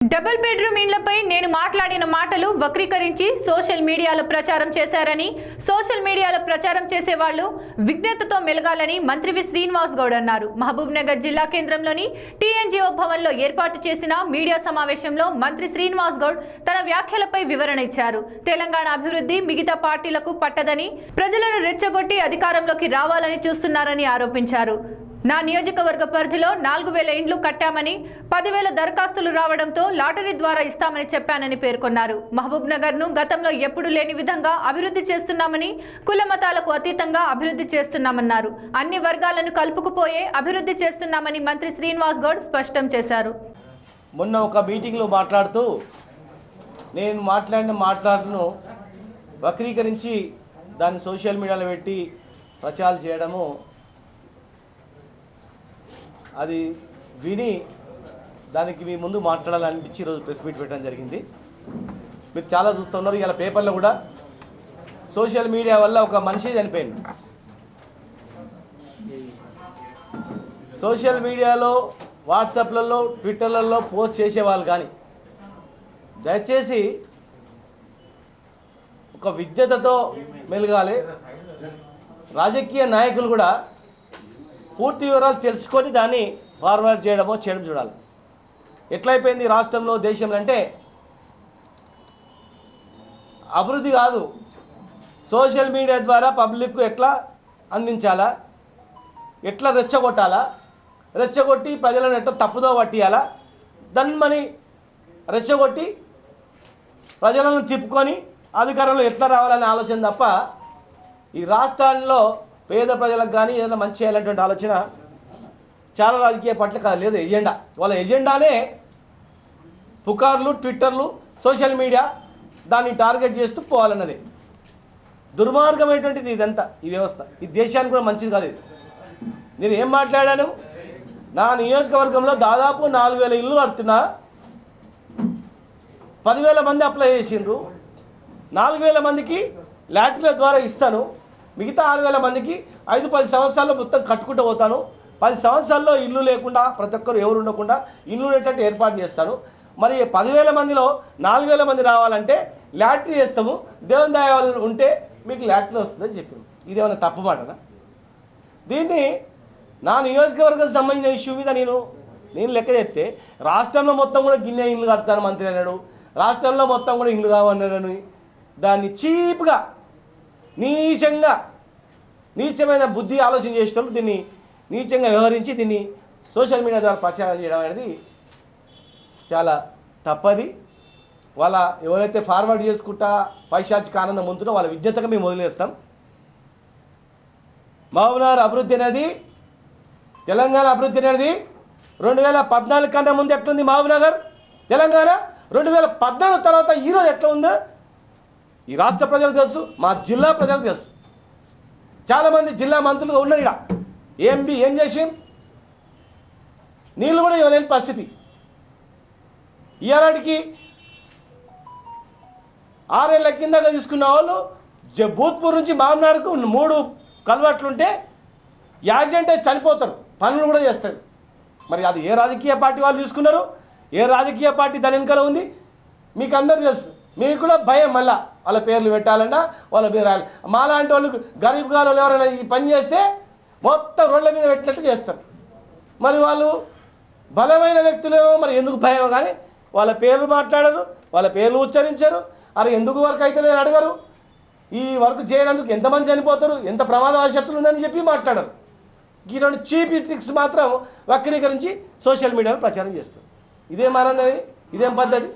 Double bedroom ఇండ్లపై నేను మాట్లాడిన మాటలు వక్రీకరించి సోషల్ మీడియాలో ప్రచారం చేశారని సోషల్ మీడియాలో ప్రచారం చేసే వాళ్ళు విజ్ఞతతో మెలగాలని మంత్రి వి శ్రీనివాస్ గౌడ్ అన్నారు. మహబూబ్ నగర్ జిల్లా కేంద్రంలోని టీఎన్జీఓ భవన్లో ఏర్పాటు చేసిన మీడియా సమావేశంలో మంత్రి శ్రీనివాస్ గౌడ్ తన వ్యాఖ్యలపై వివరణ ఇచ్చారు. తెలంగాణ అభివృద్ధి మిగతా పార్టీలకు పట్టదని, ప్రజలను రెచ్చగొట్టి అధికారంలోకి రావాలని చూస్తున్నారని ఆరోపించారు. నా నియోజకవర్గ పరిధిలో 4000 ఇండ్లు కట్టామని, 10,000 దరఖాస్తులు రావడంతో లాటరీ ద్వారా ఇస్తామని చెప్పానని పేర్కొన్నారు. మహబూబ్ నగర్ ను గతంలో ఎప్పుడూ లేని విధంగా అభివృద్ధి చేస్తున్నామని, కుల మతాలకు అతీతంగా అభివృద్ధి చేస్తున్నామన్నారు. అన్ని వర్గాలను కలుపుకుపోయే అభివృద్ధి చేస్తున్నామని మంత్రి శ్రీనివాస్ గౌడ్ స్పష్టం చేశారు. మొన్న ఒక మీటింగ్లో మాట్లాడుతూ నేను మాట్లాడిన మాటలను వక్రీకరించి దాన్ని సోషల్ మీడియాలో పెట్టి ప్రచారం చేయడము, అది విని దానికి మీ ముందు మాట్లాడాలనిపించి ఈరోజు ప్రెస్ మీట్ పెట్టడం జరిగింది. మీరు చాలా చూస్తున్నారు, ఇలా పేపర్లో కూడా సోషల్ మీడియా వల్ల ఒక మనిషి చనిపోయింది. సోషల్ మీడియాలో, వాట్సాప్లలో, ట్విట్టర్లలో పోస్ట్ చేసేవాళ్ళు కానీ దయచేసి ఒక విజ్ఞతతో మెలగాలి. రాజకీయ నాయకులు కూడా పూర్తి వివరాలు తెలుసుకొని దాన్ని ఫార్వర్డ్ చేయడం చూడాలి. ఎట్లయిపోయింది రాష్ట్రంలో, దేశంలో అంటే అభివృద్ధి కాదు, సోషల్ మీడియా ద్వారా పబ్లిక్కు ఎట్లా అందించాలా, ఎట్లా రెచ్చగొట్టాలా, రెచ్చగొట్టి ప్రజలను ఎట్లా తప్పుదో పట్టియాలా, దాన్ని రెచ్చగొట్టి ప్రజలను తిప్పుకొని అధికారంలో ఎట్లా రావాలనే ఆలోచన తప్ప ఈ రాష్ట్రాల్లో పేద ప్రజలకు కానీ ఏదైనా మంచి చేయాలనేటువంటి ఆలోచన చాలా రాజకీయ పట్ల కాదు, లేదు ఎజెండా. వాళ్ళ ఎజెండానే పుకార్లు, ట్విట్టర్లు, సోషల్ మీడియా, దాన్ని టార్గెట్ చేస్తూ పోవాలన్నది. దుర్మార్గమైనటువంటిది ఇదంతా, ఈ వ్యవస్థ. ఈ దేశానికి కూడా మంచిది కాదు ఇది. నేను ఏం మాట్లాడాను, నా నియోజకవర్గంలో దాదాపు 4000 ఇళ్ళు కడుతున్నా, 10,000 మంది అప్లై చేసిండ్రు, 4,000 మందికి లాటరీల ద్వారా ఇస్తాను, మిగతా 6,000 మందికి 5-10 సంవత్సరాల్లో మొత్తం కట్టుకుంటూ పోతాను. 10 సంవత్సరాల్లో ఇల్లు లేకుండా, ప్రతి ఒక్కరు ఎవరు ఉండకుండా ఇల్లు ఉండేటట్టు ఏర్పాటు చేస్తాను. మరి 10,000 మందిలో 4,000 మంది రావాలంటే లాటరీ వేస్తాము, దేవుని దయ ఉంటే మీకు లాటరీ వస్తుందని చెప్పాను. ఇదేమన్నా తప్పు మాటనా? దీన్ని నా నియోజకవర్గం సంబంధించిన ఇష్యూ మీద నేను లెక్క చెప్తే రాష్ట్రంలో మొత్తం కూడా గిన్నె ఇల్లు కడతాను మంత్రి అన్నాడు, రాష్ట్రంలో మొత్తం కూడా ఇల్లు కావన్నాడని దాన్ని చీప్గా, నీచమైన బుద్ధి ఆలోచన చేసేటప్పుడు దీన్ని నీచంగా వ్యవహరించి దీన్ని సోషల్ మీడియా ద్వారా ప్రచారం చేయడం అనేది చాలా తప్పది. వాళ్ళ ఎవరైతే ఫార్వర్డ్ చేసుకుంటా పైశాచిక ఆనందం పొందుతుందో వాళ్ళ విజ్ఞతగా మేము వదిలేస్తాం. మహబూబ్నగర్ అభివృద్ధి అనేది, తెలంగాణ అభివృద్ధి అనేది 2014 కన్నా ముందు ఎట్లుంది మహబూబ్నగర్ తెలంగాణ, 2014 తర్వాత ఈరోజు ఎట్లా ఉందో ఈ రాష్ట్ర ప్రజలకు తెలుసు, మా జిల్లా ప్రజలకు తెలుసు. చాలామంది జిల్లా మంత్రులుగా ఉన్నారు. ఇక్కడ ఏం చేసి నీళ్ళు కూడా ఇవ్వలేని పరిస్థితి. ఇవాళకి 6 ఏళ్ళ కిందగా తీసుకున్న వాళ్ళు భూత్పూర్ నుంచి మామనార్కు 3 కల్వర్ట్లుంటే యాక్సిడెంట్ అయి చనిపోతారు, పనులు కూడా చేస్తారు. మరి అది ఏ రాజకీయ పార్టీ వాళ్ళు తీసుకున్నారు, ఏ రాజకీయ పార్టీ దాని వెనుకలో ఉంది మీకు అందరూ తెలుసు. మీకు కూడా భయం, మళ్ళీ వాళ్ళ పేర్లు పెట్టాలన్నా వాళ్ళ పేరు రాయాలి. మాలాంటి వాళ్ళు గరీబ్ గాలు ఎవరైనా ఈ పని చేస్తే మొత్తం రోడ్ల మీద పెట్టినట్టు చేస్తారు. మరి వాళ్ళు బలమైన వ్యక్తులేమో, మరి ఎందుకు భయం కానీ వాళ్ళ పేర్లు మాట్లాడరు, వాళ్ళ పేర్లు ఉచ్చరించారు. అరే ఎందుకు వర్క్ అయితే లేదు అడగరు, ఈ వర్క్ చేయనందుకు ఎంతమంది చనిపోతారు, ఎంత ప్రమాదవశత్తులు ఉందని చెప్పి మాట్లాడరు. ఈ 2 చీప్ ట్రిక్స్ మాత్రం వక్రీకరించి సోషల్ మీడియాలో ప్రచారం చేస్తారు. ఇదేం ఆనందం, ఇదేం పద్ధతి?